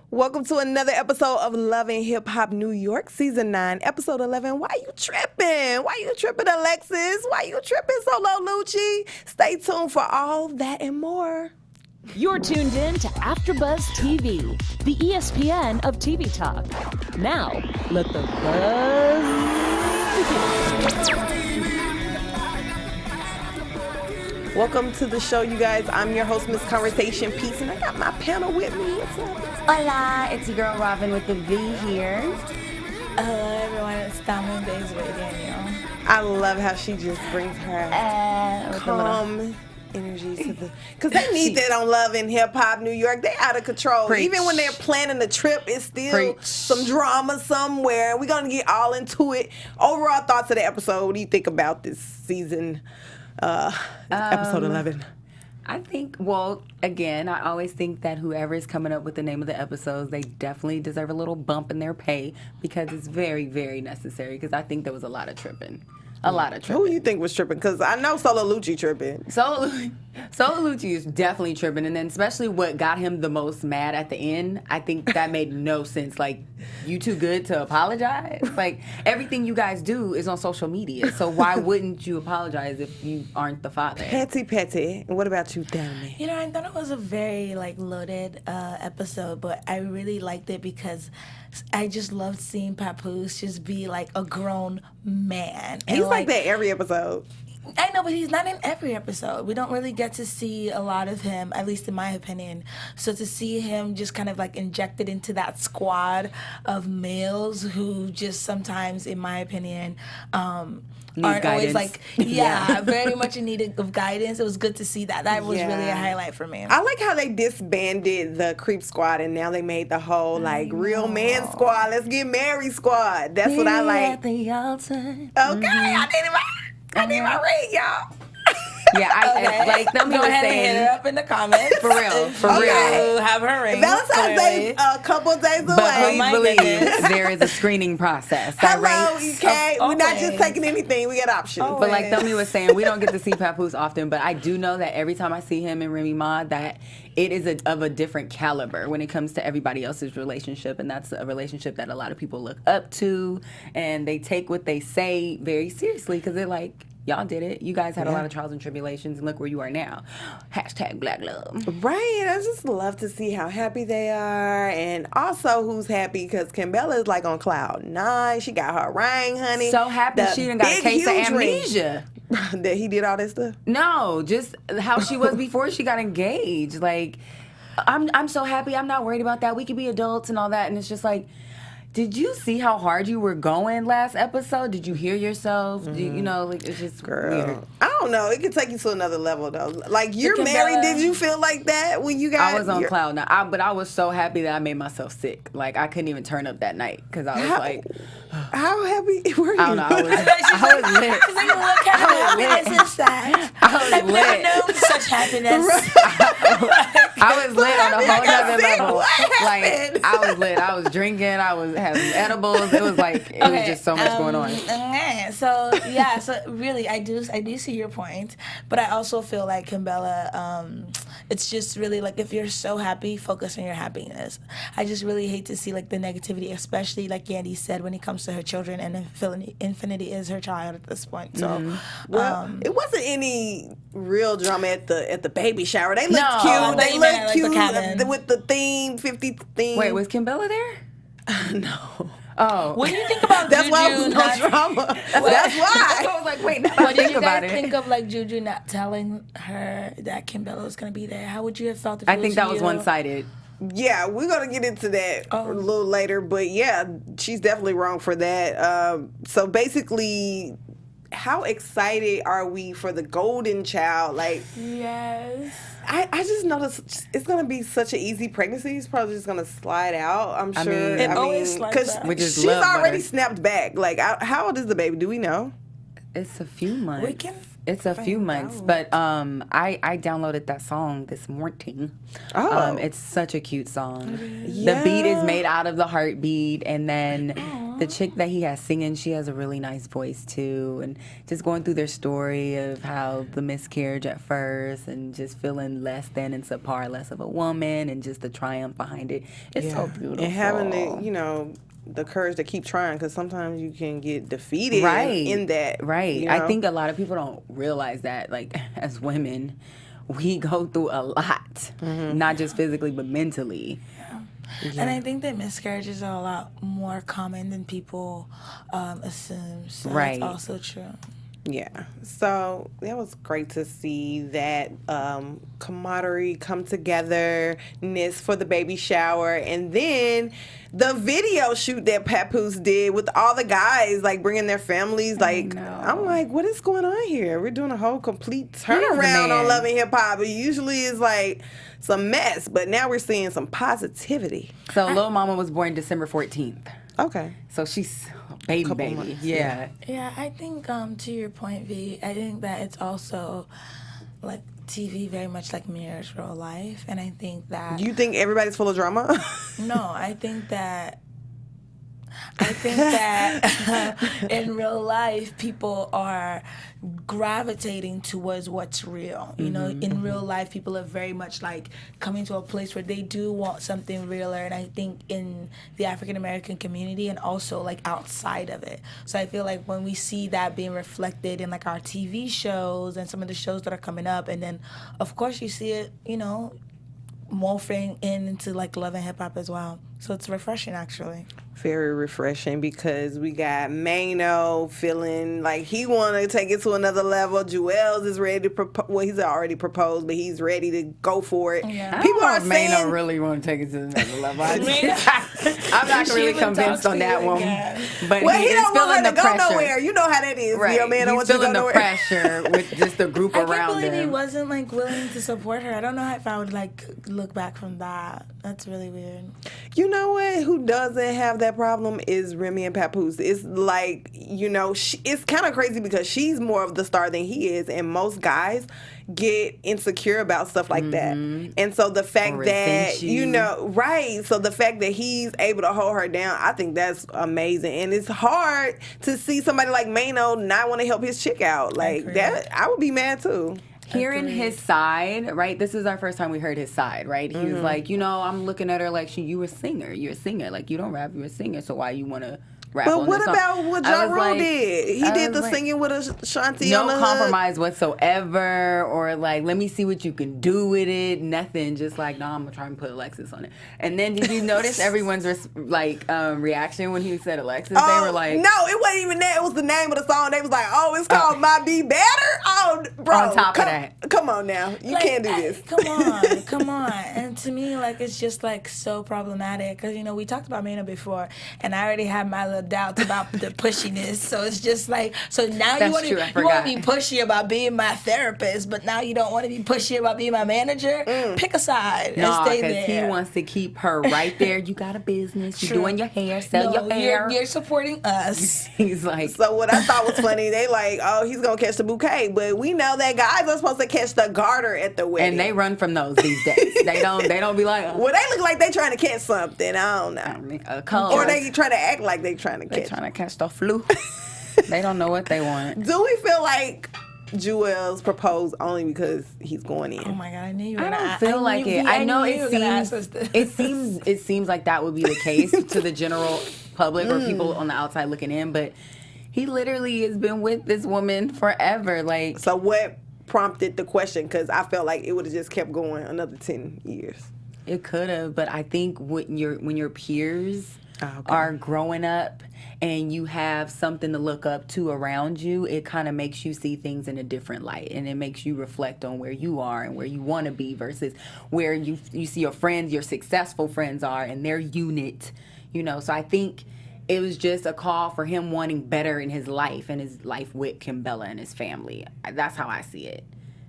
Welcome to another episode of Love and Hip Hop New York, Season 9, Episode 11. Why you tripping? Why you tripping, Alexis? Why you tripping, Solo Lucci? Stay tuned for all that and more. You're tuned in to AfterBuzz TV, the ESPN of TV talk. Now, let the buzz begin. Welcome to the show, you guys. I'm your host, Miss Conversation Peace, and I got my panel with me. What's up? Hola, it's your girl Robin with the V here. Hello everyone, it's Thelma Daniel. I love how she just brings her calm energy to the... Because they need that on Love and Hip Hop New York. They out of control. Preach. Even when they're planning the trip, it's still some drama somewhere. We're going to get all into it. Overall thoughts of the episode. What do you think about this season, episode 11? I think, well, again, I always think that whoever is coming up with the name of the episodes, they definitely deserve a little bump in their pay because it's very, very necessary because I think there was a lot of tripping. Who you think was tripping? Because I know Solo Lucci tripping. Solo Lucci is definitely tripping, and then especially what got him the most mad at the end, I think that made no sense. Like, you too good to apologize? Like, everything you guys do is on social media, so why wouldn't you apologize if you aren't the father? Petty. And what about you, Thelma? You know, I thought it was a very loaded episode, but I really liked it because I just loved seeing Papoose just be like a grown man. He's like that every episode. I know, but he's not in every episode. We don't really get to see a lot of him, at least in my opinion. So to see him just kind of like injected into that squad of males who just sometimes, in my opinion, aren't always like, very much in need of guidance. It was good to see that. That was really a highlight for me. I like how they disbanded the creep squad and now they made the whole real man squad. Let's get married squad. That's what I like. At the altar. Okay, I need my ring, y'all. Yeah, like Thelma was ahead saying. and hit her up in the comments. For real. Have her ring. Valentine's Day a couple days away. But please believe goodness. there is a screening process. Hello, EK. We're not just Always. taking anything. We got options. But like Thelma was saying, we don't get to see Papoose often, but I do know that every time I see him and Remy Ma, that it is of a different caliber when it comes to everybody else's relationship, and that's a relationship that a lot of people look up to, and they take what they say very seriously because they're like, y'all did it. You guys had a lot of trials and tribulations, and look where you are now. # Black Love. Right. I just love to see how happy they are, and also who's happy because Kimbella is like on cloud 9. She got her ring, honey. So happy she done got a case of amnesia. That he did all that stuff? No, just how she was before she got engaged. Like, I'm so happy. I'm not worried about that. We could be adults and all that. And it's just like, did you see how hard you were going last episode? Did you hear yourself? You know, like, it's just weird. I don't know. It could take you to another level, though. Like, you're married. Did you feel like that when you got... I was on cloud nine. But I was so happy that I made myself sick. Like, I couldn't even turn up that night because I was like... How happy were you? I don't know. I was lit. She's like, what kind of happiness is that? I was I've lit. never known such happiness. I was lit on a whole other level. What Like, happened? I was lit. I was drinking. I was having edibles. It was like, it was just so much going on. So really, I do see your point, but I also feel like Kimbella, it's just really like if you're so happy, focus on your happiness. I just really hate to see like the negativity, especially like Yandy said when it comes to her children, and Infinity is her child at this point. So, Well, it wasn't any real drama at the baby shower. They looked No. cute. They You looked meant like cute the cabin. with the theme, 50 theme. Wait, was Kimbella there? No. Oh. what do you think about That's Juju why it was no not? drama. That's why. I was like, wait, now What I did think you about guys it. think of like Juju not telling her that Kimbella was going to be there? How would you have felt if it I think that was you? one-sided. Yeah, we're going to get into that a little later. But yeah, she's definitely wrong for that. So basically, how excited are we for the golden child? Like, Yes. I just noticed it's going to be such an easy pregnancy. It's probably just going to slide out, I'm I sure. mean- It always slides out. We just she's love already butter. snapped back. Like, how old is the baby? Do we know? It's a few months. We can It's a few months, but I downloaded that song this morning. Oh. It's such a cute song. Yeah. The beat is made out of the heartbeat, and then The chick that he has singing, she has a really nice voice too, and just going through their story of how the miscarriage at first, and just feeling less than and subpar, less of a woman, and just the triumph behind it. It's so beautiful. And having the courage to keep trying, because sometimes you can get defeated in that. Right. You know? I think a lot of people don't realize that, like, as women, we go through a lot, not just physically, but mentally. Yeah. And I think that miscarriages are a lot more common than people assume. So that's also true. Yeah. So that was great to see that camaraderie come togetherness for the baby shower. And then the video shoot that Papoose did with all the guys, like, bringing their families. Like, I'm like, what is going on here? We're doing a whole complete turnaround on Love and Hip Hop. It usually is, like, some mess, but now we're seeing some positivity. So Lil Mama was born December 14th. Okay. So she's baby. Months, yeah. Yeah, I think to your point, V, I think that it's also like TV very much like mirrors real life, and I think that You think everybody's full of drama? No, I think that in real life, people are gravitating towards what's real. You know, in real life, people are very much like coming to a place where they do want something realer. And I think in the African American community and also like outside of it. So I feel like when we see that being reflected in like our TV shows and some of the shows that are coming up, and then of course you see it, you know, morphing into like Love and Hip Hop as well. So it's refreshing, actually. Very refreshing, because we got Mano feeling like he want to take it to another level. Jewels is ready to propose. Well, he's already proposed, but he's ready to go for it. Yeah. People are saying Mano really want to take it to another level. I'm not really convinced on that one. But well, he is don't want feeling her the to go pressure. nowhere. You know how that is. Right. Your man don't want He's you to go feeling the nowhere. pressure with just the group I can't around believe he him. wasn't like willing to support her. I don't know if I would like look back from that. That's really weird. You know what? Who doesn't have that problem is Remy and Papoose. It's like, you know, it's kind of crazy because she's more of the star than he is, and most guys get insecure about stuff like that. And so the fact that, you know, so the fact that he's able to hold her down, I think that's amazing. And it's hard to see somebody like Mano not want to help his chick out. Like, that, I would be mad too. Hearing his side, right? This is our first time we heard his side, right? He was like, you know, I'm looking at her like, you a singer. You're a singer. Like, you don't rap, you're a singer. So why you want to rap But on what this song? about what Ja Rule did? He did the like, singing with Ashanti no on the hook. compromise whatsoever, or like, let me see what you can do with it. Nothing. Just like, no, I'm gonna try and put Alexis on it. And then did you notice everyone's reaction when he said Alexis? They were like, no, it wasn't even that. It was the name of the song. They was like, oh, it's called My Be Better. Oh, bro, On top of that. Come on now, you can't do this. Come on. And to me, like, it's just like so problematic because, you know, we talked about Mano before, and I already had my little doubts about the pushiness. So it's just like, so now you want to be pushy about being my therapist, but now you don't want to be pushy about being my manager. Pick a side and stay there. Because he wants to keep her right there. You got a business. You're doing your hair. Sell your hair. You're supporting us. He's like. So what I thought was funny, they like, oh, he's gonna catch the bouquet, but we know that guys are supposed to catch the garter at the wedding. And they run from those these days. They don't be like. Well, they look like they trying to catch something. I don't know. Or they trying to act like they trying to catch. They trying to catch the flu. They don't know what they want. Do we feel like Jewels proposed only because he's going in? Oh my God, I knew you were I gonna don't feel like it. I know it seems like that would be the case to the general public or people on the outside looking in, but he literally has been with this woman forever. Like, so what prompted the question? Because I felt like it would have just kept going another 10 years. It could have, but I think when your peers are growing up and you have something to look up to around you, it kind of makes you see things in a different light, and it makes you reflect on where you are and where you want to be versus where you see your friends, your successful friends are, and their unit, you know. So I think it was just a call for him wanting better in his life and his life with Kimbella and his family. That's how I see it.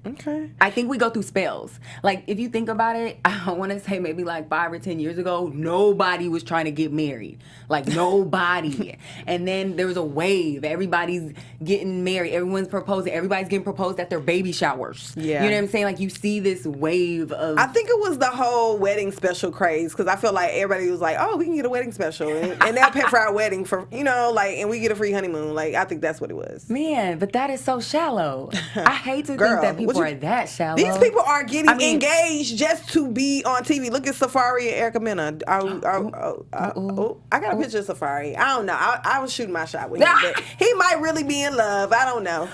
Okay. I think we go through spells. Like, if you think about it, I want to say maybe like 5 or 10 years ago, nobody was trying to get married. Like, nobody. And then there was a wave. Everybody's getting married. Everyone's proposing. Everybody's getting proposed at their baby showers. Yeah. You know what I'm saying? Like, you see this wave of... I think it was the whole wedding special craze, because I feel like everybody was like, oh, we can get a wedding special. And they'll pay for our wedding for, and we get a free honeymoon. Like, I think that's what it was. Man, but that is so shallow. I hate to think that people are that shallow. These people are getting engaged just to be on TV. Look at Safari and Erica Mena. I got a picture of Safari. I don't know. I was shooting my shot with him, but he might really be in love. I don't know.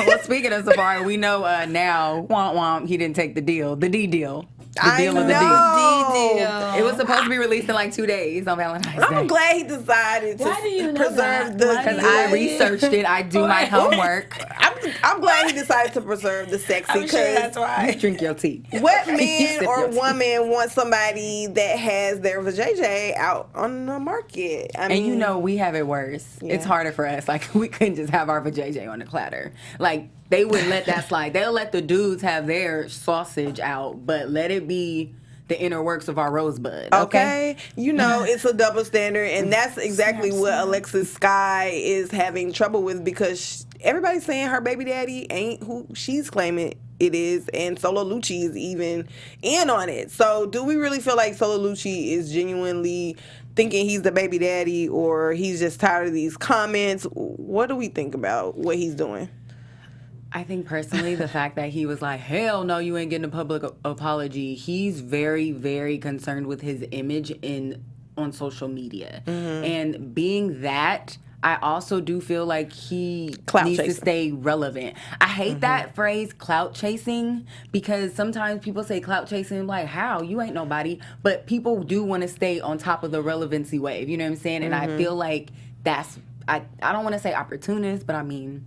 Well, speaking of Safari, we know now, he didn't take the deal. The D deal. The deal of the D. It was supposed to be released in like 2 days on Valentine's Day. I'm glad he decided to preserve the... Because I researched it. I do my homework. I'm glad he decided to preserve the sexy. I'm sure that's why. You drink your tea. What man or woman wants somebody that has their vajayjay out on the market? I mean, and we have it worse. Yeah. It's harder for us. Like, we couldn't just have our vajayjay on the platter. Like, they wouldn't let that slide. They'll let the dudes have their sausage out, but let it be the inner works of our rosebud. Okay? It's a double standard, and that's exactly what Alexis Sky is having trouble with, because everybody's saying her baby daddy ain't who she's claiming it is, and Solo Lucci is even in on it. So do we really feel like Solo Lucci is genuinely thinking he's the baby daddy, or he's just tired of these comments? What do we think about what he's doing? I think personally, the fact that he was like, hell no, you ain't getting a public apology. He's very, very concerned with his image on social media. Mm-hmm. And being that, I also do feel like he needs to stay relevant. I hate that phrase, clout chasing, because sometimes people say clout chasing, like, how? You ain't nobody. But people do want to stay on top of the relevancy wave. You know what I'm saying? And I feel like that's, I don't want to say opportunist, but I mean...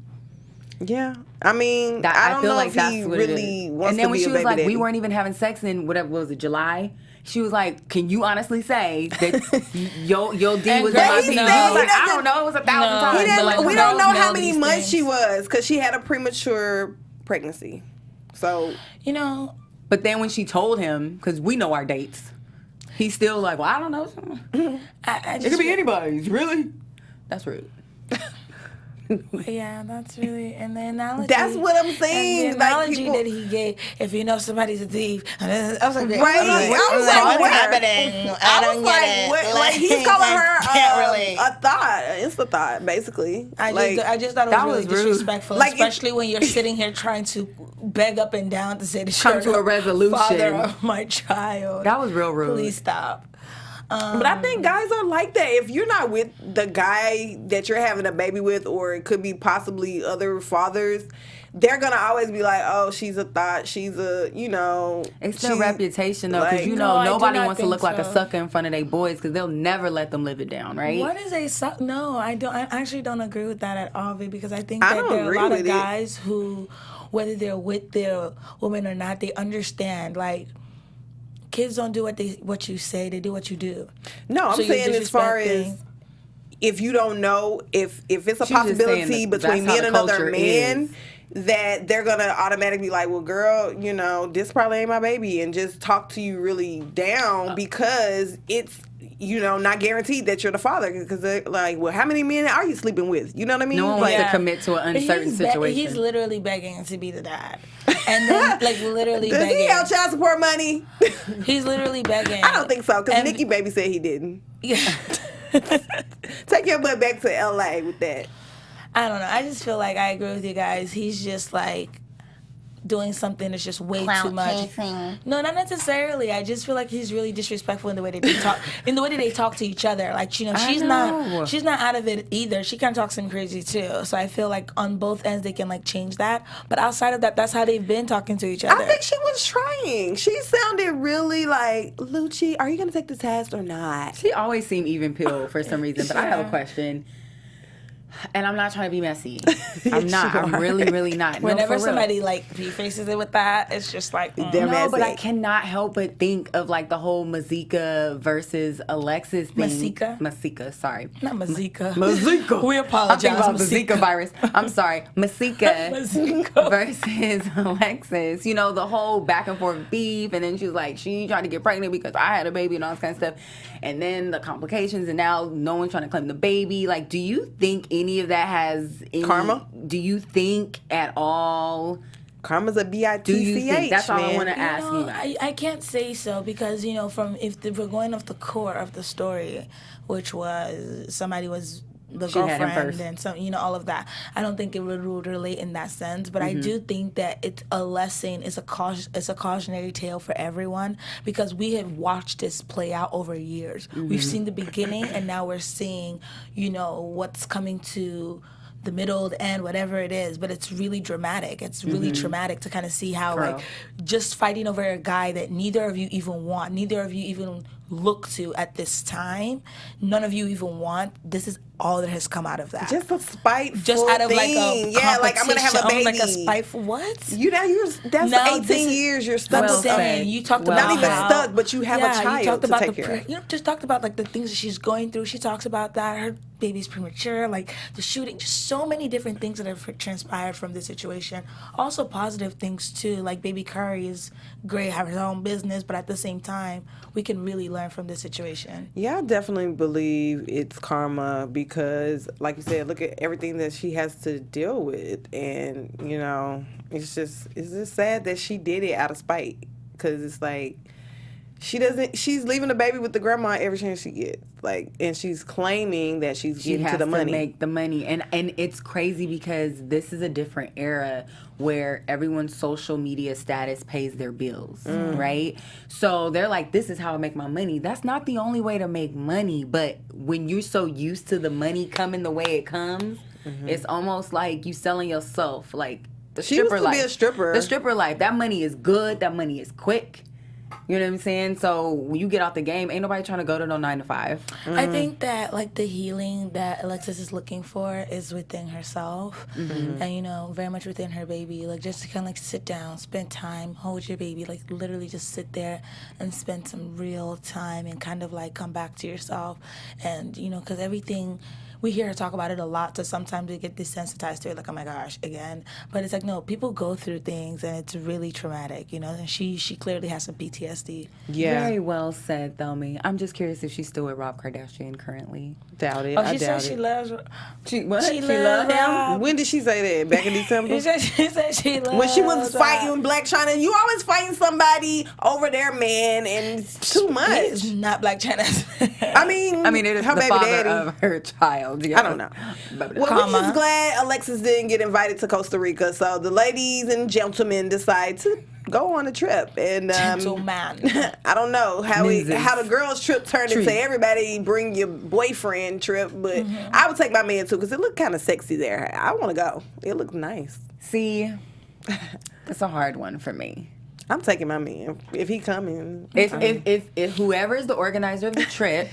Yeah, I mean, I don't feel know like if that's he what really it is. wants to be a baby daddy. And then when she was like, we weren't even having sex in whatever was it, July? She was like, can you honestly say that your D was in my D? He was like, I don't know, it was 1,000 times. We don't know how many months she was, because she had a premature pregnancy. So, But then when she told him, because we know our dates, he's still like, well, I don't know. It could be anybody's, really? That's rude. Yeah, that's really, and the analogy. That's what I'm saying. And the analogy that he gave, if you know somebody's a thief, I was like, right? I was like, what's happening? I don't get it. Like, he's calling her a thought, an insta thought, basically. I just thought it was really disrespectful, like, especially when you're sitting here trying to beg up and down to say that you're a resolution. Father of my child. That was real rude. Please stop. But I think guys are like that. If you're not with the guy that you're having a baby with, or it could be possibly other fathers, they're going to always be like, oh, she's a thought, she's a, It's their reputation, though, because, nobody wants to look like a sucker in front of their boys, because they'll never let them live it down, right? What is a sucker? No, I actually don't agree with that at all, because I think that there are a lot of guys who, whether they're with their woman or not, they understand, like, kids don't do what you say, they do what you do. No, I'm saying as far as if you don't know, if it's a possibility between me and another man, that they're going to automatically be like, well, girl, this probably ain't my baby, and just talk to you really down, because it's, not guaranteed that you're the father, because they're like, well, how many men are you sleeping with? You know what I mean? No one wants to commit to an uncertain situation. He's literally begging to be the dad. And then, literally Does begging. Does he have child support money? He's literally begging. I don't think so, because Nikki Baby said he didn't. Yeah. Take your butt back to L.A. with that. I don't know. I just feel like I agree with you guys. He's just, doing something that's just way too much. No, not necessarily. I just feel like he's really disrespectful in the way that they talk, to each other. Like, she's not out of it either. She kind of talks him crazy too. So I feel like on both ends they can change that. But outside of that, that's how they've been talking to each other. I think she was trying. She sounded really like, Lucci, are you gonna take the test or not? She always seemed even pill for some reason. But I have a question. And I'm not trying to be messy. I'm not. I'm really, really not. Whenever no, for somebody real. like prefaces it with that, it's just like They're No, but I messy. cannot help but think of like the whole Mazika versus Alexis thing. Masika, sorry. not Mazika. Mazika. We apologize. I'm thinking about the Zika virus. I'm sorry. Masika Mazika. versus Alexis. You know, the whole back and forth beef. And then she was like, she tried to get pregnant because I had a baby and all this kind of stuff. And then the complications. And now no one's trying to claim the baby. Like, do you think any of that has any... Karma? Do you think at all... Karma's a bitch. Do you think? That's all I want to ask you guys. I can't say so because, you know, we're going off the core of the story, which was somebody was the She had him girlfriend first. and some, you know, all of that. I don't think it would relate in that sense, but I do think that it's a lesson, it's a cautionary tale for everyone because we have watched this play out over years. We've seen the beginning and now we're seeing, you know, what's coming to the middle, the end, whatever it is, but it's really dramatic. It's really traumatic to kind of see how, like, just fighting over a guy that neither of you even want, neither of you even look to at this time, none of you even want. This is all that has come out of that. Just a spiteful Just out of thing. like a yeah, like I'm gonna have a baby. like a spiteful what? You know, that's No, 18 this is- years. You're stuck Well with said. something. You talked Well about Not even said. stuck, but you have a you child talked to about take care of. you know, just talked about like the things that she's going through. She talks about that her baby's premature, like the shooting, just so many different things that have transpired from this situation. Also positive things too, like baby Karlie is great, have her own business, but at the same time, we can really learn from this situation. Yeah, I definitely believe it's karma because, like you said, look at everything that she has to deal with, and you know, it's just sad that she did it out of spite because it's like she's leaving the baby with the grandma every chance she gets, like, and she's claiming that she's She getting has to the money. to make the money, and it's crazy because this is a different era where everyone's social media status pays their bills, right? So they're like, this is how I make my money. That's not the only way to make money, but when you're so used to the money coming the way it comes, it's almost like you selling yourself, like the She stripper used to life. be a stripper. The stripper life. That money is good. That money is quick. You know what I'm saying? So when you get out the game, ain't nobody trying to go to no 9 to 5. I think that like the healing that Alexis is looking for is within herself, and you know, very much within her baby. Like just to kind of like sit down, spend time, hold your baby, like literally just sit there and spend some real time and kind of like come back to yourself, and you know, because everything. We hear her talk about it a lot, so sometimes we get desensitized to it, like, oh my gosh, again. But it's like, no, people go through things, and it's really traumatic, you know, and she clearly has some PTSD. Yeah, Very well said, Thelma. I'm just curious if she's still with Rob Kardashian currently. doubt it. Oh, I she doubt said she it. loves She what? She love loved him? Rob. When did she say that? Back in December? She said she loves When she was Rob. fighting Black China, you always fighting somebody over their man, and it's too He much. is not Black China. I mean, It is her the baby father daddy. of her child. Yeah. I don't know. But- Well, we're Comma. just glad Alexis didn't get invited to Costa Rica, so the ladies and gentlemen decide to go on a trip. And Gentleman. I don't know how Ninjas. how the girls' trip turned into Treat. everybody bring your boyfriend trip, but I would take my man too because it looked kind of sexy there. I want to go. It looked nice. See, it's a hard one for me. I'm taking my man if he coming. If whoever is the organizer of the trip,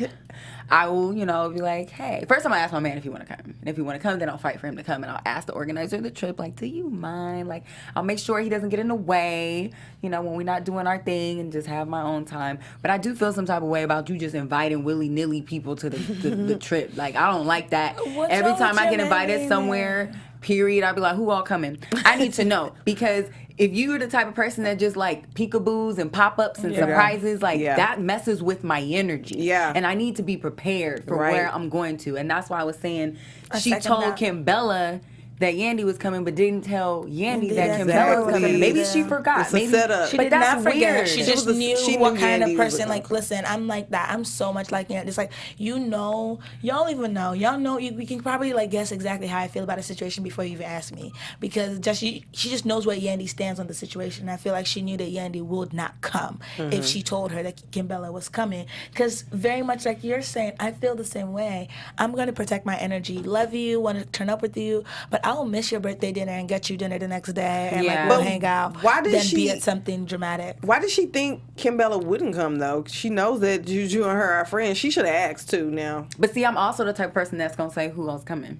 I will, you know, be like, hey. First, I'm gonna ask my man if he want to come, and if he want to come, then I'll fight for him to come, and I'll ask the organizer of the trip, like, do you mind? Like, I'll make sure he doesn't get in the way, you know, when we're not doing our thing, and just have my own time. But I do feel some type of way about you just inviting willy-nilly people to the trip. Like, I don't like that. What's Every wrong time with I your get invited man? somewhere, period, I'll be like, who all coming? I need to know, because if you're the type of person that just like peekaboos and pop-ups and surprises, like that messes with my energy. Yeah. And I need to be prepared for Right. where I'm going to. And that's why I was saying she second told that. Kimbella that Yandy was coming, but didn't tell Yandy that Exactly. Kimbella was coming. Maybe she Yeah. forgot. It's a Maybe setup. She but did that's not forget. weird. She She just was a- knew she what knew kind of Yandy was person. with Like, her. listen, I'm like that. I'm so much like Yandy. It's like, you know, y'all even know. Y'all know. We can probably like guess exactly how I feel about a situation before you even ask me, because just she just knows where Yandy stands on the situation. I feel like she knew that Yandy would not come if she told her that Kimbella was coming. Because very much like you're saying, I feel the same way. I'm gonna protect my energy. Love you, want to turn up with you, but I'll miss your birthday dinner and get you dinner the next day and Yeah. like we'll But hang out. why did then she- be at something dramatic? Why did she think Kimbella wouldn't come though? She knows that Juju and her are friends. She should have asked too. Now, But see, I'm also the type of person that's gonna say who else coming.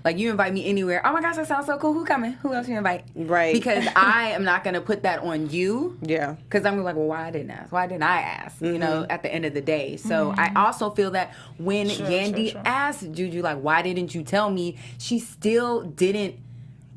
Like you invite me anywhere. Oh my gosh, that sounds so cool. Who coming? Who else you invite? Right. Because I am not gonna put that on you. yeah. Because I'm like, well, why I didn't ask? Why didn't I ask? You know, at the end of the day. So I also feel that when Yandy asked Juju, like, why didn't you tell me? She still didn't.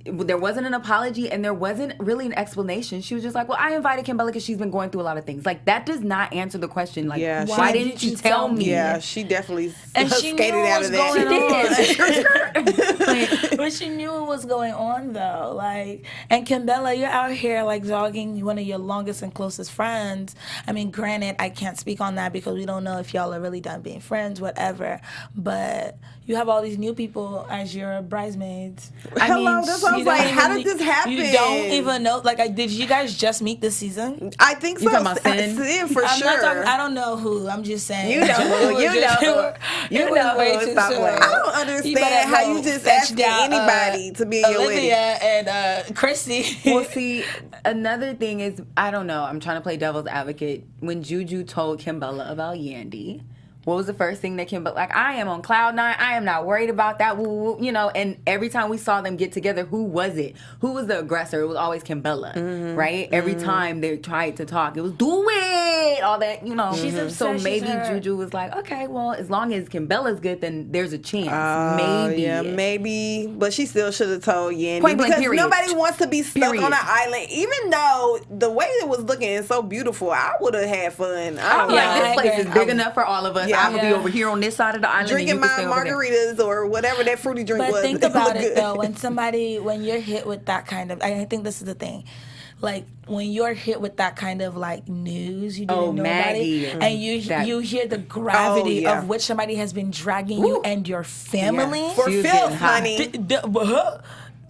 There wasn't an apology and there wasn't really an explanation. She was just like, well, I invited Kimbella because she's been going through a lot of things. Like, that does not answer the question. Like, Yeah, why didn't you tell me? Yeah, she definitely And she skated knew out what of was that. going on. But she knew what was going on though. Like, and Kimbella, you're out here like dogging one of your longest and closest friends. I mean, granted, I can't speak on that because we don't know if y'all are really done being friends, whatever. But you have all these new people as your bridesmaids. Hello, that's what I was like. How did this happen? You don't even know. Like, did you guys just meet this season? I think so. You talking about Cyn? Cyn, for I'm sure. not talking. I don't know who. I'm just saying. You know who. You know who. You know who. Way too Stop soon. playing. I don't understand how you just asking anybody to be in your wedding. Olivia and Chrissy. Well, see, another thing is, I don't know. I'm trying to play devil's advocate. When Juju told Kimbella about Yandy, what was the first thing that Kimbella, like, I am on cloud nine. I am not worried about that. Woo, woo, you know, and every time we saw them get together, who was it? Who was the aggressor? It was always Kimbella, right? Every time they tried to talk, it was do it, all that, you know. She's So obsessed, maybe she's hurt. Juju was like, okay, well, as long as Kimbella's good, then there's a chance. Maybe. Yeah, maybe. But she still should have told Yandy. Point blank, because period. nobody wants to be stuck Period. on an island. Even though the way it was looking so beautiful, I would have had fun. I I'm don't like, know. this I place agree. is big enough for all of us. Yeah. I'm going to be over here on this side of the island. Drinking and you my can stay over there. margaritas or whatever that fruity drink But was. think about looked it good. though, when you're hit with that kind of, I think this is the thing. Like when you're hit with that kind of like news, you didn't know Maggie. about it, and you hear the gravity yeah. of which somebody has been dragging you and your family. Yeah. For She was filth, getting hot. honey.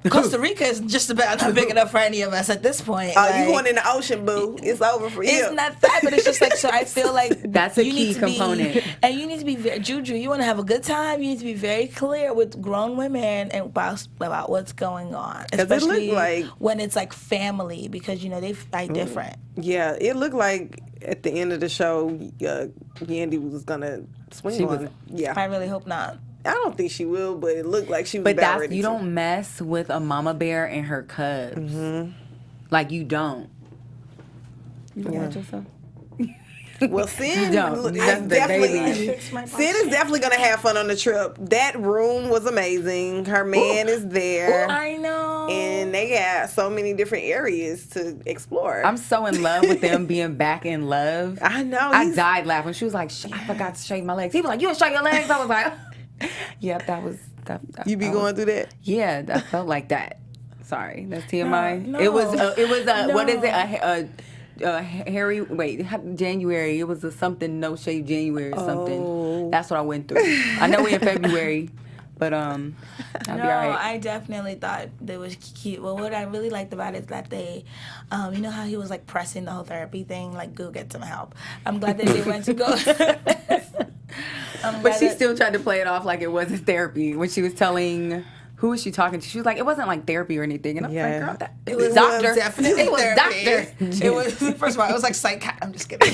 Costa Rica is just about not big enough for any of us at this point. Oh, like, you going in the ocean, boo. It's over for you. it's not that, but it's just like, so I feel like That's a you key need to component. and you need to be very, Juju, you want to have a good time, you need to be very clear with grown women and about what's going on. it looked Especially like- when it's like family, because, you know, they fight different. Yeah, it looked like at the end of the show, Yandy was going to swing She on was- it. Yeah. I really hope not. I don't think she will, but it looked like she was But about that's, ready you to. don't mess with a mama bear and her cubs. Like, you don't. You forgot yourself? Well, Cyn don't. is That's the definitely baby. Cyn is definitely gonna have fun on the trip. That room was amazing. Her man is there, I know. and they got so many different areas to explore. I'm so in love with them being back in love. I know. I he's- died laughing. She was like, I forgot to shake my legs. He was like, you didn't shake your legs? I was like, yep, that was. That You be that going was, through that? Yeah, that felt like that. Sorry, that's TMI. No, It was. no. What is it? Harry. Wait, January. It was a something no shave January or something. Oh. That's what I went through. I know we're in February, but I'll be all No, right. I definitely thought they was cute. Well, what I really liked about it is that they, you know how he was like pressing the whole therapy thing, like go get some help. I'm glad that they went to go. But she still tried to play it off like it wasn't therapy when she was telling. Who was she talking to? She was like, it wasn't like therapy or anything. And I was Yeah. like, girl, that, It it was was doctor. definitely It was therapy. doctor. It was, first of all, it was like I'm just kidding.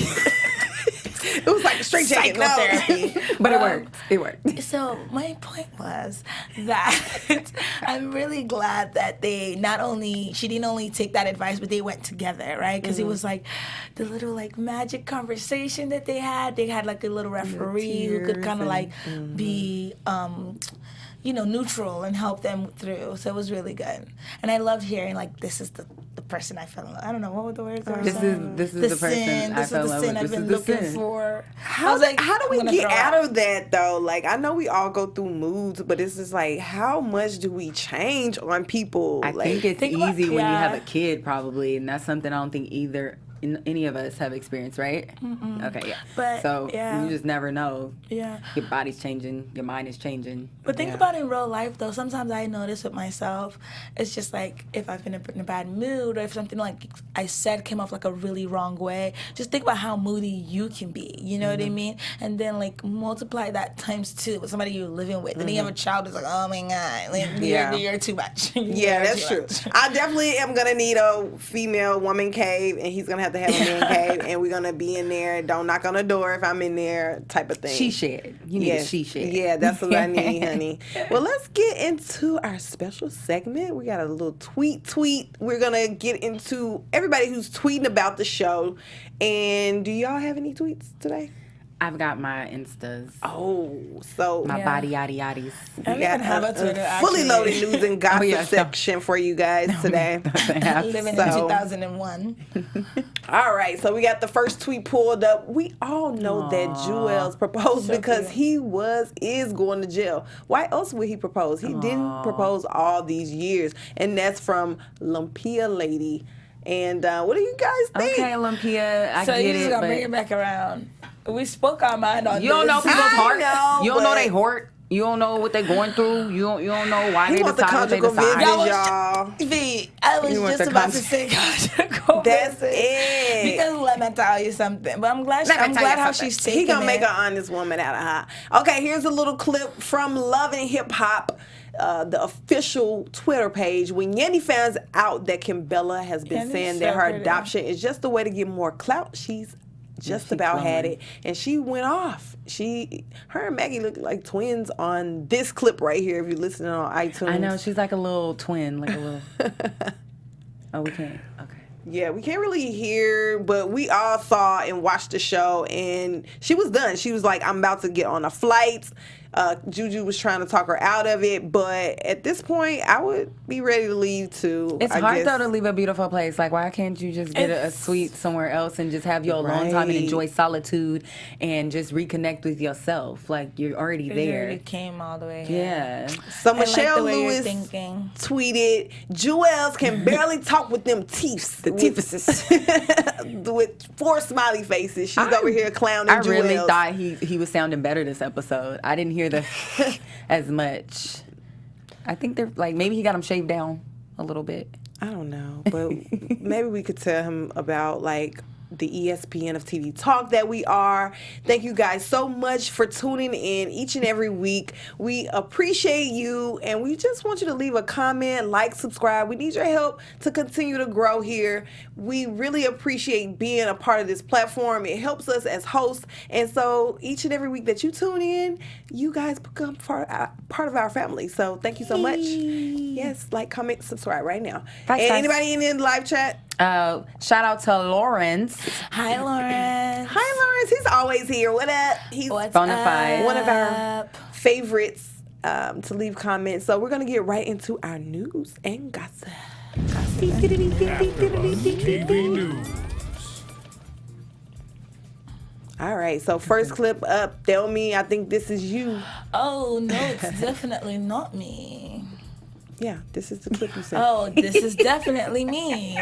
It was like a straight jacket. No. Psychotherapy. But it worked. It worked. So my point was that I'm really glad that they she didn't only take that advice, but they went together, right? Because it was like the little like magic conversation that they had. They had like a little referee who could kind of like be, neutral and help them through. So it was really good. And I loved hearing like, this is the person I fell in love. I don't know what were the words. This is the person I fell in love with. I've This been is the looking sin. for. I How, was like, how do I'm we gonna get throw out up. of that though? Like, I know we all go through moods, but it's just like, how much do we change on people? I like, think it's think about- easy when you have yeah. a kid, probably, and that's something I don't think either any of us have experienced, right? Okay, yeah. But, so yeah. you just never know. Yeah. Your body's changing, your mind is changing. But think about it in real life, though. Sometimes I notice with myself, it's just like if I've been in a bad mood or if something like I said came off like a really wrong way, just think about how moody you can be. You know what I mean? And then like multiply that times 2 with somebody you're living with. And then you have a child who's like, oh my God, like, you're too much. Yeah, that's true. I definitely am going to need a female woman cave, and he's going to have a man cave, and we're going to be in there. Don't knock on the door if I'm in there type of thing. She shed. You need a she shed. Yeah, that's what I need, honey. Well, let's get into our special segment. We got a little tweet. We're going to get into everybody who's tweeting about the show. And do y'all have any tweets today? I've got my Instas. Oh, so my body yaddy yaddies. we got a fully loaded news and gossip section for you guys today. Living in 2001. All right, so we got the first tweet pulled up. We all know that Jewel's proposed because he is going to jail. Why else would he propose? He didn't propose all these years, and that's from Lumpia Lady. And what do you guys think? Okay, Lumpia, I get it. So you're just going to bring it back around. We spoke our mind on this. You don't know people's heart. You don't know they their heart. You don't know what they're going through. You don't know why they decide what they decide. Y'all. I was just about to say conjugal That's it. Because let me tell you something. But I'm glad how she's taking it. He gonna make an honest woman out of her. Okay, here's a little clip from Love and Hip Hop. The official Twitter page, when Yandy finds out that Kimbella has been saying that her adoption is just a way to get more clout, she's just about had it, and she went off. Her and Maggie look like twins on this clip right here. If you're listening on iTunes, I know she's like a little twin, like a little. Oh, we can't. Okay. Yeah, we can't really hear, but we all saw and watched the show, and she was done. She was like, "I'm about to get on a flight." Juju was trying to talk her out of it, but at this point, I would be ready to leave too. It's hard though to leave a beautiful place. Like, why can't you just get a suite somewhere else and just have your alone time and enjoy solitude and just reconnect with yourself? Like, you're already there. You already came all the way here. Yeah. So Michelle Lewis tweeted, "Jewels can barely talk with them teeths." The teethuses. With 4 smiley faces. She's over here clowning Jewels. I really thought he was sounding better this episode. I didn't hear the as much. I think they're like, maybe he got him shaved down a little bit. I don't know, but maybe we could tell him about like the ESPN of TV talk that we are. Thank you guys so much for tuning in each and every week. We appreciate you, and we just want you to leave a comment, like, subscribe. We need your help to continue to grow here. We really appreciate being a part of this platform. It helps us as hosts, and so each and every week that you tune in, you guys become part of our family. So thank you so much. Yes, like, comment, subscribe right now. And anybody in the live chat? Shout out to Lawrence. Hi, Lawrence. Hi, Lawrence. He's always here. What up? He's bonafide. One of our favorites to leave comments. So we're going to get right into our news and gossip. All right, so first clip up. Thelma, I think this is you. Oh, no, it's definitely not me. Yeah, this is the clip you said. Oh, this is definitely me.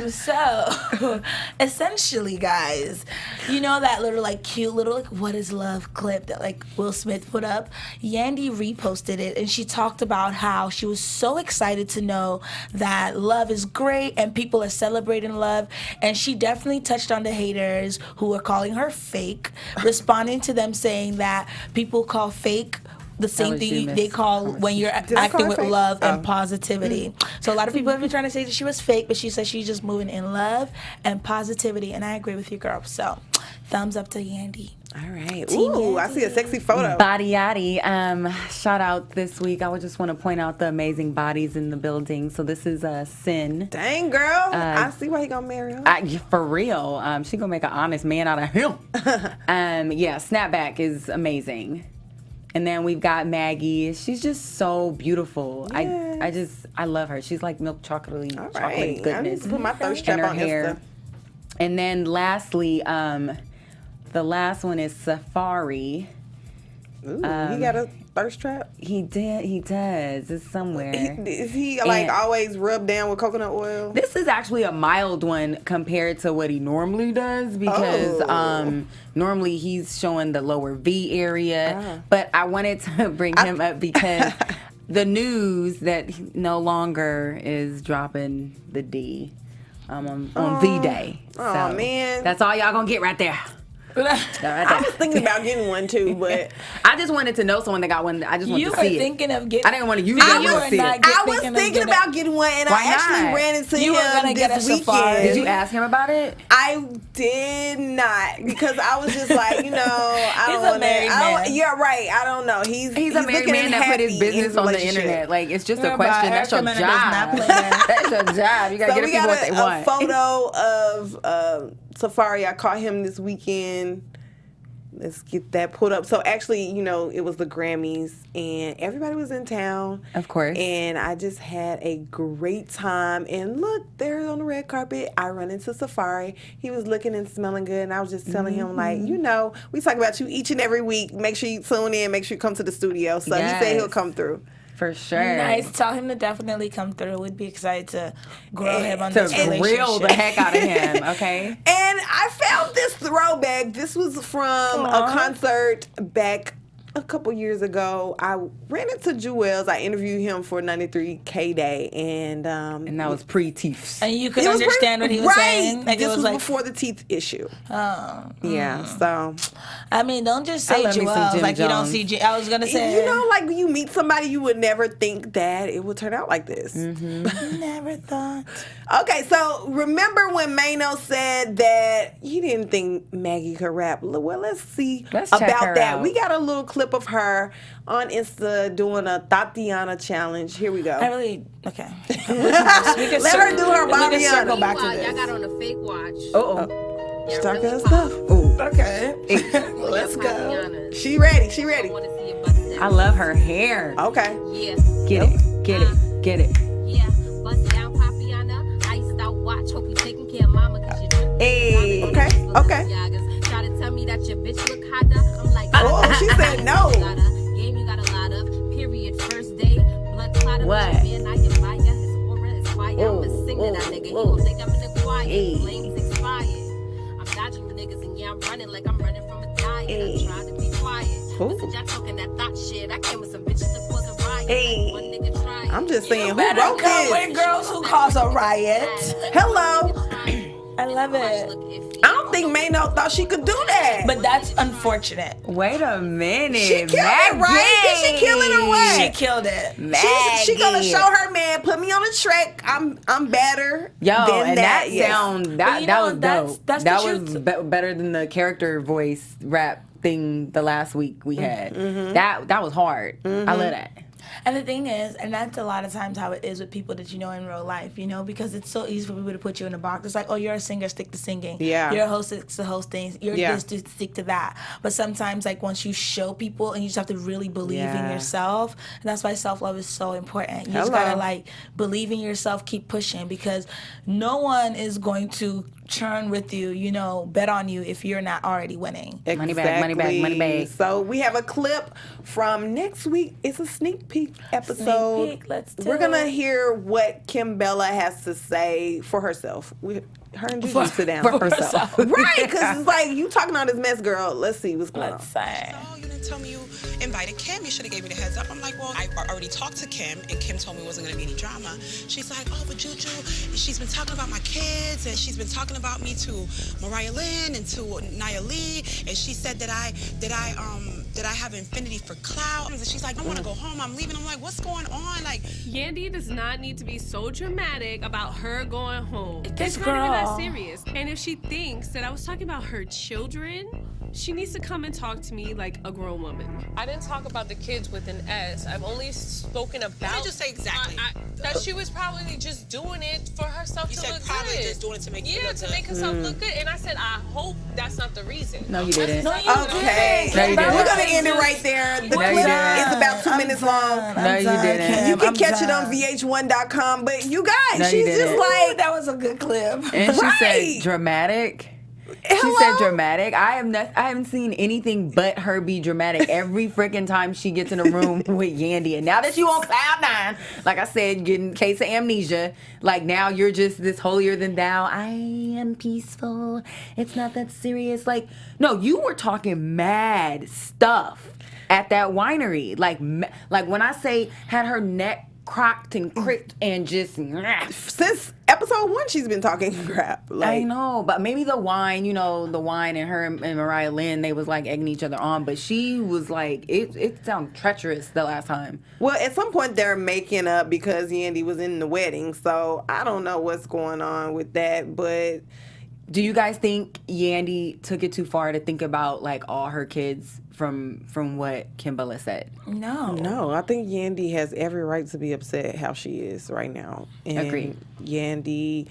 So, essentially, guys, you know that little, like, cute little, like, what is love clip that, like, Will Smith put up? Yandy reposted it, and she talked about how she was so excited to know that love is great and people are celebrating love. And she definitely touched on the haters who were calling her fake, responding to them saying that people call fake the same thing they call when you're acting with love and positivity. So a lot of people have been trying to say that she was fake, but she said she's just moving in love and positivity, and I agree with you, girl. So thumbs up to Yandy. All right. Ooh, I see a sexy photo. Body yaddy. Shout out this week. I would just want to point out the amazing bodies in the building. So this is Cyn. Dang, girl. I see why he gonna marry her. For real. She gonna make an honest man out of him. Yeah, Snapback is amazing. And then we've got Maggie. She's just so beautiful. Yes. I love her. She's like milk chocolate goodness. I need to put my thirst trap on hair. And then lastly, the last one is Safari. Ooh, he got a thirst trap? He does. It's somewhere. Is he like always rubbed down with coconut oil? This is actually a mild one compared to what he normally does because normally he's showing the lower V area. But I wanted to bring him up because the news that he no longer is dropping the D on V-Day. Oh, man. That's all y'all gonna get right there. I was thinking about getting one too, but I just wanted to know someone that got one. I just wanted to see it. You were thinking of getting. I didn't want to use it. I was thinking about getting one, and I actually ran into him this weekend. Did you ask him about it? I did not because I was just like, I don't want to. Yeah, right. I don't know. He's a married man that put his business on the internet. Like it's just a question. That's your job. That's your job. You gotta get people what they want. A photo of Safari. I caught him this weekend. Let's get that pulled up. So actually, it was the Grammys and everybody was in town. Of course. And I just had a great time. And look, there on the red carpet, I run into Safari. He was looking and smelling good. And I was just telling him, like, we talk about you each and every week. Make sure you tune in. Make sure you come to the studio. So he said he'll come through. For sure. Nice. Tell him to definitely come through. We'd be excited to grow him on this relationship. To grill the heck out of him, okay? And I found this throwback. This was from a concert back a couple years ago. I ran into Jewels. I interviewed him for 93K Day, and that was pre-teeth. And you could understand what he was saying. Like, this was before the teeth issue. Oh, yeah. So, I mean, don't just say Jewels like you don't see. I was gonna say, like when you meet somebody, you would never think that it would turn out like this. Never thought. Okay, so remember when Mano said that he didn't think Maggie could rap? Well, let's see about that. Out. We got a little clip of her on Insta doing a Tatiana challenge. Here we go. Okay. Let her do her Bobbiana. We can circle back to this. Y'all got on a fake watch. She's talking her stuff. Oh, okay. Let's go. She ready. I love her hair. Okay. Yeah. Get it. Yeah. Bust down, Papiana. Iced out watch. Hope you taking care of mama because you drink. Hey. Okay. Try to tell me that your bitch look hotter. I'm like, oh, she said no. Game you got a lot of. Period. First day. Blood clot. What? Man, I can buy ya. His aura is fire. I'm a singer, that nigga. He gon' think I'm in the choir. Flames expired. I'm dodging the niggas and I'm running like I'm running from a diet. I try to be quiet. Listen, y'all talking that thought shit. I came with some bitches that cause a riot. One nigga tried. I'm just saying, who Better wrote come this? with girls who cause a riot. Hello. I love it. I don't think Mano thought she could do that. But that's unfortunate. Wait a minute. She killed it, right? Did she kill it or what? She killed it. She gonna show her man, put me on the track. I'm better. Yo, than and that sound that was dope. That's that was better than the character voice rap thing the last week we had. That was hard. I love that. And the thing is, and that's a lot of times how it is with people that you know in real life, because it's so easy for people to put you in a box. It's like, oh, you're a singer, stick to singing. Yeah. You're a host, stick to hosting. You're this, to stick to that. But sometimes, like, once you show people, and you just have to really believe in yourself, and that's why self-love is so important. You just gotta, like, believe in yourself, keep pushing, because no one is going to churn with you, bet on you if you're not already winning. Exactly. Money back. So we have a clip from next week. It's a sneak peek episode. Sneak peek, let's do We're going to it. hear what Kim Bella has to say for herself. Her and Juju sit down. For herself. Right, because it's like, you talking all this mess, girl. Let's see what's going on. Let's say. Oh, you didn't tell me you invited Kim. You should have gave me the heads up. I'm like, well, I already talked to Kim, and Kim told me it wasn't going to be any drama. She's like, oh, but Juju, she's been talking about my kids, and she's been talking about me to Mariah Lynn and to Nia Lee, and she said that I have infinity for clout. And she's like, I want to go home. I'm leaving. I'm like, what's going on? Like, Yandy does not need to be so dramatic about her going home. This It's not even that girl. serious. And if she thinks that I was talking about her children, she needs to come and talk to me like a grown woman. I didn't talk about the kids with an S. I've only spoken about. What did you say exactly? That she was probably just doing it for herself You to said look probably good. just doing it to make you Yeah, look to good. make herself look good. And I said, I hope that's not the reason. No, you didn't. No, you Okay. No, you didn't. We're going to end it right there. The clip is about 2 minutes long. No, you didn't. You can catch it on VH1.com. But you guys, No, you she's just didn't. like, That was a good clip. And she Right. said dramatic. She said dramatic. I haven't seen anything but her be dramatic every freaking time she gets in a room with Yandy. And now that you on cloud nine, like I said, getting case of amnesia, like now you're just this holier than thou. I am peaceful. It's not that serious. Like, no, you were talking mad stuff at that winery. Like when I say had her neck crocked and cricked and just Since episode 1, she's been talking crap. Like, I know, but maybe the wine, and her and Mariah Lynn, they was like egging each other on, but she was like, it sounded treacherous the last time. Well, at some point they're making up because Yandy was in the wedding, so I don't know what's going on with that, but... Do you guys think Yandy took it too far to think about like all her kids from what Kimbella said? No, I think Yandy has every right to be upset how she is right now. And Agreed. Yandy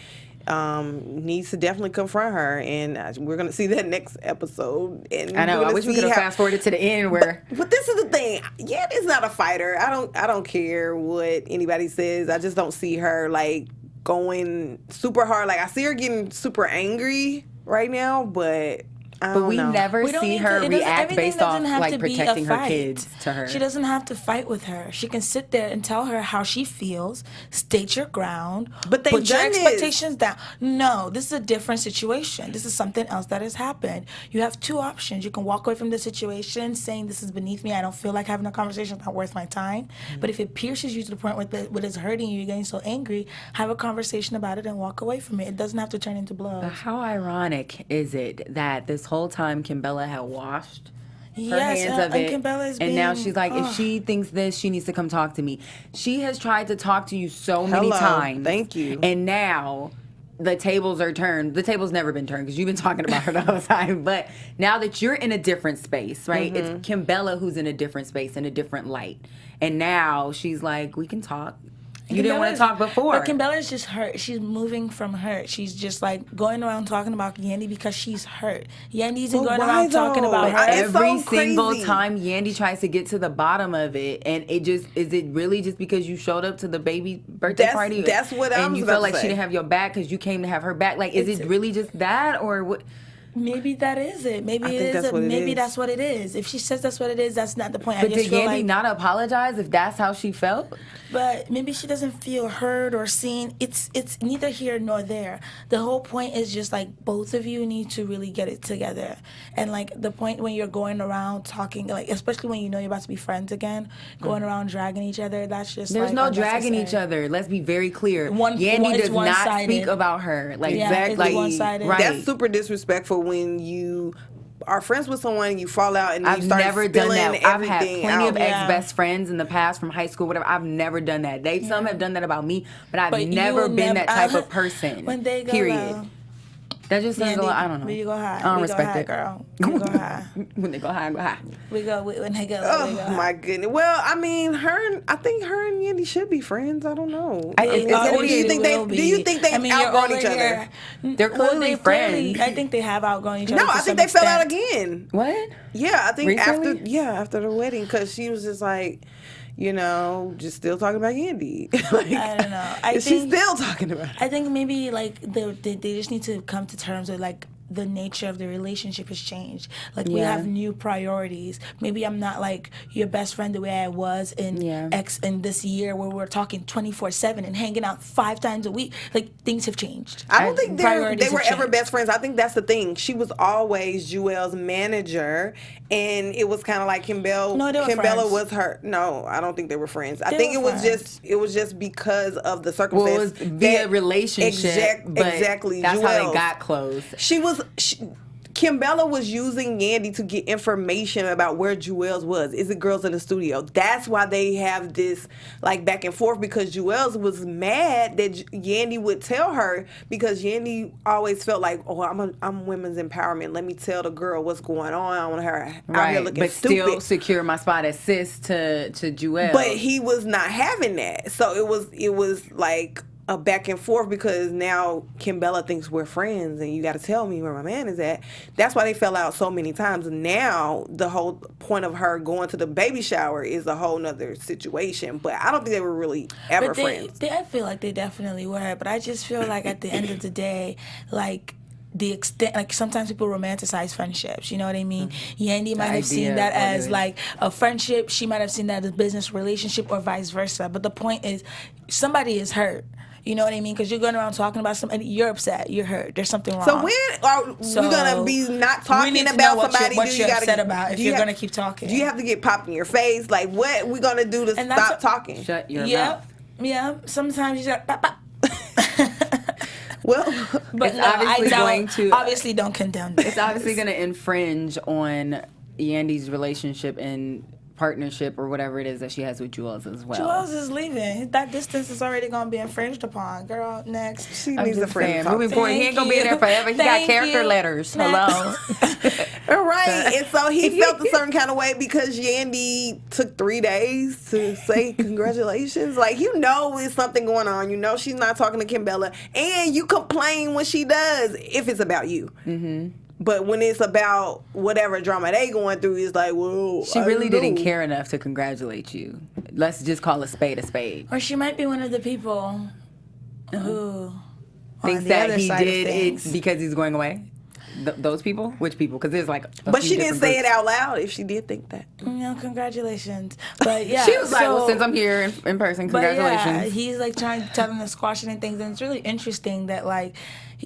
needs to definitely confront her, and we're gonna see that next episode. And I know. I wish we could have fast forwarded to the end where. But this is the thing. Yandy's not a fighter. I don't care what anybody says. I just don't see her like going super hard. Like I see her getting super angry right now, but I don't we know. never We don't see need her to- react based off doesn't have like to be a protecting her fight. kids to her. She doesn't have to fight with her. She can sit there and tell her how she feels, state your ground, But they've put your done this. expectations down. No, this is a different situation. This is something else that has happened. You have two options. You can walk away from the situation saying this is beneath me. I don't feel like having a conversation. It's not worth my time. But if it pierces you to the point where it's hurting you, you're getting so angry, have a conversation about it and walk away from it. It doesn't have to turn into blows. How ironic is it that this whole time Kimbella had washed her Yes, hands of and it, Kimbella's and now being- she's like, if she thinks this, she needs to come talk to me. She has tried to talk to you so many Hello, times. thank you. And now the tables are turned. The table's never been turned because you've been talking about her the whole time. But now that you're in a different space, right? Mm-hmm. It's Kimbella who's in a different space, in a different light. And now she's like, we can talk. You didn't want to talk before. But Kimbella's just hurt. She's moving from hurt. She's just like going around talking about Yandy because she's hurt. Yandy isn't But going why, around talking though? about her. It's Every so single crazy. time Yandy tries to get to the bottom of it, and is it really just because you showed up to the baby birthday That's- party? that's what I and was you about felt to like say. she didn't have your back because you came to have her back. Like, is it really just that, or what? Maybe that is it. Maybe I think it is. that's what it Maybe is. that's what it is. If she says that's what it is, that's not the point. I But just did feel Yandy like, not apologize if that's how she felt? but maybe she doesn't feel heard or seen. It's neither here nor there. The whole point is just like both of you need to really get it together. And like the point when you're going around talking, like especially when you know you're about to be friends again, going around dragging each other, that's just There's like, no dragging each unnecessary. other. Let's be very clear. One- Yandy it's does not one-sided. speak about her. Like, Yeah, exactly. it's Like, one-sided. right. That's super disrespectful when you are friends with someone, you fall out, and then I've you start never done spilling that. I've had everything plenty out. of ex-best friends in the past from high school, whatever. I've never done that. Some have done that about me, but I've But you never will been never- that type of person. When they go period. low. That just sounds a lot. I don't know. We go high. I don't we respect go high, it. girl. We go high. When they go high, go high. We go when they go low. we go Oh high. my goodness. Well, I mean, I think her and Yandy should be friends. I don't know. Or do you think they've outgrown each other? They're clearly friends. I think they have outgrown each other. No, to I some think they fell out extent. again. What? Yeah, I think Recently? after the wedding, because she was just like, just still talking about Yandy. I don't know. She's still talking about it. I think maybe like they just need to come to terms with like the nature of the relationship has changed. Like we Yeah. have new priorities. Maybe I'm not like your best friend the way I was in in this year where we're talking 24/7 and hanging out 5 times a week. Like things have changed. I don't think they Priorities were have ever changed. best friends. I think that's the thing. She was always Jewel's manager, and it was kind of like Kimbella. No, they were Kimbella friends. was her. No, I don't think they were friends. I They think were it was just because of the Well, it circumstance. was via that- relationship. but exactly. That's how Jewel's. they got close. Kimbella was using Yandy to get information about where Jewel's was. Is it girls in the studio? That's why they have this like back and forth, because Jewel's was mad that Yandy would tell her, because Yandy always felt like, oh, I'm women's empowerment. Let me tell the girl what's going on. I want her out here looking but stupid. still secure my spot as sis to Jewel. But he was not having that. So it was like a back and forth, because now Kimbella thinks we're friends and you got to tell me where my man is at. That's why they fell out so many times. Now the whole point of her going to the baby shower is a whole nother situation. But I don't think they were really ever But friends. I feel like they definitely were. But I just feel like at the end of the day, like the extent, like sometimes people romanticize friendships, you know what I mean? Yandy might have idea seen that of what it as is. like a friendship. She might have seen that as a business relationship or vice versa. But the point is, somebody is hurt. You know what I mean? Because you're going around talking about somebody, you're upset, you're hurt. There's something wrong. So when are we gonna be not talking about somebody? What you're upset about if you're gonna keep talking. Do you have to get popped in your face? Like, what we gonna do to stop talking? Shut your mouth. Yeah. Sometimes you just pop, pop. Well, But It's no, obviously going to- obviously don't condone this. It's obviously going to infringe on Yandy's relationship and partnership or whatever it is that she has with Jules as well. Jules is leaving. That distance is already going to be infringed upon. Girl, next. she I'm needs a just friend. saying, to talk moving to. forward, he ain't going to be there forever. He got Thank character you. letters. Next. Hello. All right, and so he felt a certain kind of way because Yandy took 3 days to say congratulations. Like, you know there's something going on. You know she's not talking to Kimbella. And you complain when she does if it's about you. Mm-hmm. But when it's about whatever drama they going through, it's like, well, She really didn't care enough to congratulate you. Let's just call a spade a spade. Or she might be one of the people who Thinks the that other he side of did it things. because he's going away? Those people? Which people? Because there's like a But few she didn't different say it groups. out loud if she did think that. Congratulations. But yeah. She was like, so- well, since I'm here in person, But congratulations. yeah, he's like telling the squashing and things, and it's really interesting that like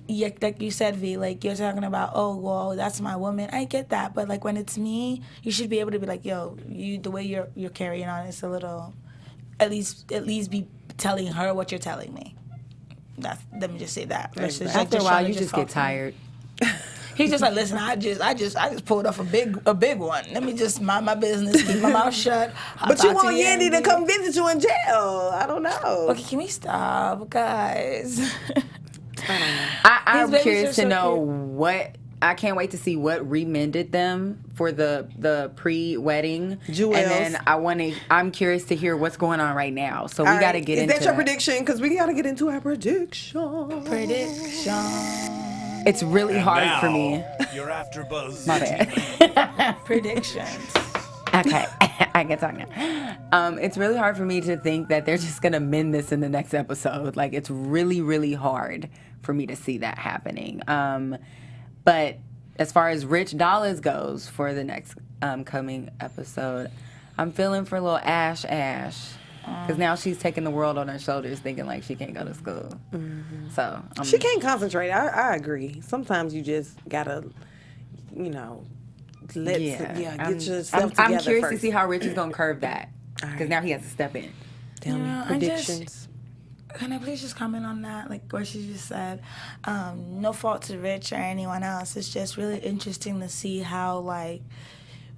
you said, V, like you're talking about, oh well, that's my woman. I get that, but like when it's me, you should be able to be like, yo, the way you're carrying on is a little, at least be telling her what you're telling me. Let me just say that. Versus like, After a just while, trying to you just get talk. tired. He's just like, listen, I just pulled off a big one. Let me just mind my business, keep my mouth shut. I'll But you talk to want Yandy to come visit you in jail. I don't know. Okay, can we stop, guys? I'm His babies curious are to so know cute. what. I can't wait to see what remended them for the pre-wedding. Jewels. And then I'm curious to hear what's going on right now. So we All got to right, get is into that your prediction? Because we got to get into our prediction. It's really hard for me. Your AfterBuzz. My bad. Predictions. Okay, I can talk now. It's really hard for me to think that they're just gonna mend this in the next episode. Like, it's really, really hard for me to see that happening. But as far as Rich Dollars goes for the next coming episode, I'm feeling for little Ash. Because now she's taking the world on her shoulders, thinking like she can't go to school. Mm-hmm. So She can't concentrate. I agree. Sometimes you just gotta, get yourself together. I'm curious first. to see how Rich is gonna curve that. Because now he has to step in. Tell me predictions. Can I please just comment on that? Like what she just said. No fault to Rich or anyone else. It's just really interesting to see how like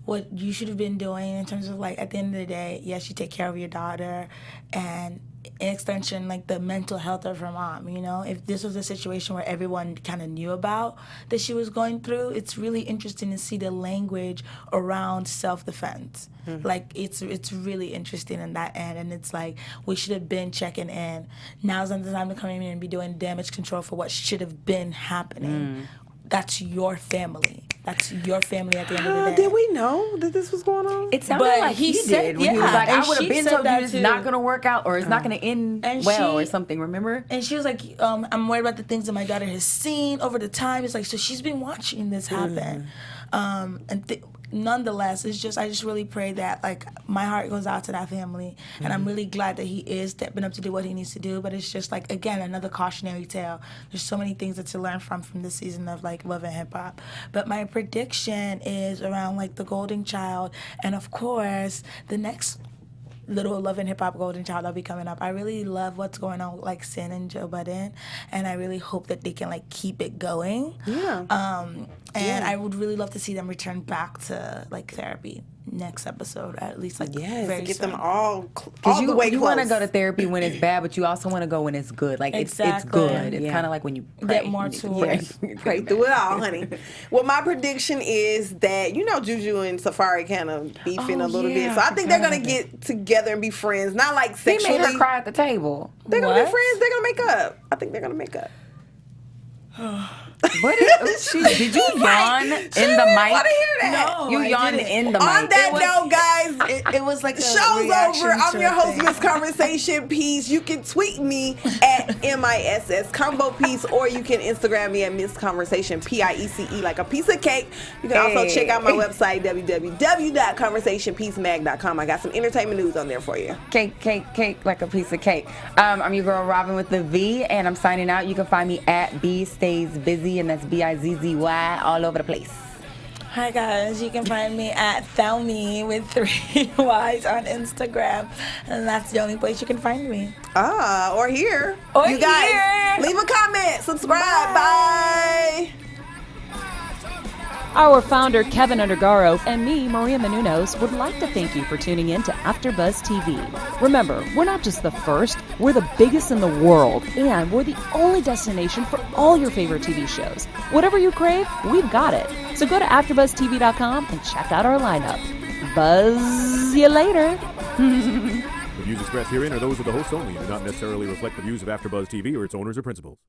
what you should have been doing in terms of like at the end of the day, yes, you take care of your daughter and in extension like the mental health of her mom, if this was a situation where everyone kind of knew about that she was going through, it's really interesting to see the language around self-defense. Like it's really interesting in that end, and it's like we should have been checking in. Now's not the time to come in and be doing damage control for what should have been happening. That's your family. That's your family at the end of the day. Did we know that this was going on? It sounded But like he said- did when he was yeah, like, and I would have she been said told you that it's too. not going to work out or it's not going to end And well or she- something, remember? And she was like, I'm worried about the things that my daughter has seen over the time. It's like, so she's been watching this happen. Nonetheless, I just really pray that, like, my heart goes out to that family. And I'm really glad that he is stepping up to do what he needs to do. But it's just, like, again, another cautionary tale. There's so many things to learn from this season of, like, Love and Hip Hop. But my prediction is around, like, the golden child. And, of course, the next little Love and Hip Hop golden child that'll be coming up. I really love what's going on with like Cyn and Joe Budden, and I really hope that they can like keep it going. Yeah. And I would really love to see them return back to like therapy next episode, at least like very get soon. them all Because the way you want to close. go to therapy when it's bad, but you also want to go when it's good. Like, it's Exactly. good. It's Yeah. kind of like when you pray. Get more You need to it. Pray through it all, honey. Well, my prediction is that Juju and Safari kind of beefing a little bit, so I think they're gonna get together and be friends. Not like He sexually. made her cry at the table. They're gonna be What? friends. They're gonna make up. I think they're gonna make up. What did you yawn in the mic? Want to hear that? No, You I yawned didn't. in the On mic. that note, guys, It was was like a Show's over. reaction I'm to your a host, thing. Miss Conversation Piece. You can tweet me at MISS Combo Piece, or you can Instagram me at Miss Conversation PIECE, like a piece of cake. You can also check out my website, www.conversationpiecemag.com. I got some entertainment news on there for you. Cake, like a piece of cake. I'm your girl Robin with the V, and I'm signing out. You can find me at B Stays Busy, and that's BIZZY all over the place. Hi guys, you can find me at Thelma with 3 Y's on Instagram, and that's the only place you can find me. Or here. Or you guys, here. leave a comment, subscribe. Bye. Our founder, Kevin Undergaro, and me, Maria Menounos, would like to thank you for tuning in to AfterBuzz TV. Remember, we're not just the first, we're the biggest in the world, and we're the only destination for all your favorite TV shows. Whatever you crave, we've got it. So go to AfterBuzzTV.com and check out our lineup. Buzz you later. The views expressed herein are those of the hosts only and do not necessarily reflect the views of AfterBuzz TV or its owners or principals.